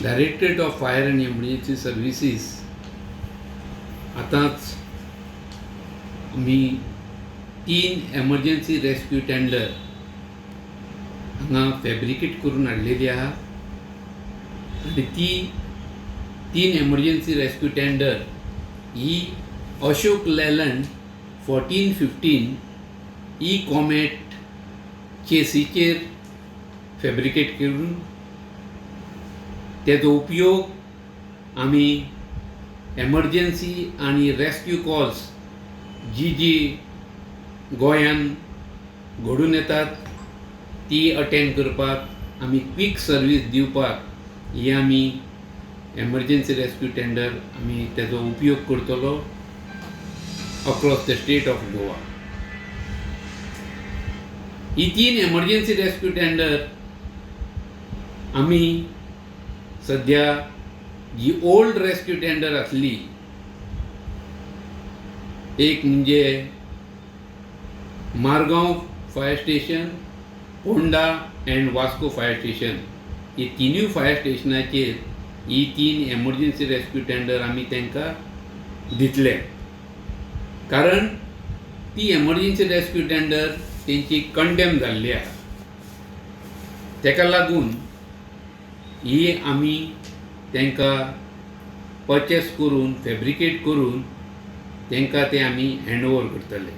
Directorate of fire and emergency services आतांच आमी 3 emergency rescue tender हांगा फॅब्रिकेट करून हाडलेली आहा आनी ती 3 एमर्जन्सी रेस्क्यू टेंडर ही Ashok Leyland 1415 E comet चेसीचेर fabricate करून तेजो उपयोग आमी एमर्जन्सी आनी रेस्क्यू कॉल्स जी गोंयान घडून येतात ती अटेंड करपाक आमी क्विक सर्वीस दिवपाक ही आमी एमर्जन्सी रेस्क्यू टेंडर आमी तेजो उपयोग करतलो across the state of Goa. ही 3 एमर्जन्सी रेस्क्यू टेंडर आमी सद्या जी ओल्ड रेस्क्यू टेंडर आसली एक म्हणजे Margao fire station, Ponda and Vasco fire station ही तिनूय फायर स्टेशनाचेर ही 3 एमर्जन्सी रेस्क्यू टेंडर आमी तांकां दितले कारण ती एमर्जन्सी रेस्क्यू टेंडर तेंची कंडेम जाल्ली आसा. तेका लागून ही आमी तांकां परचेस करून फॅब्रिकेट करून तांकां ते आमी हँड ओवर करतले.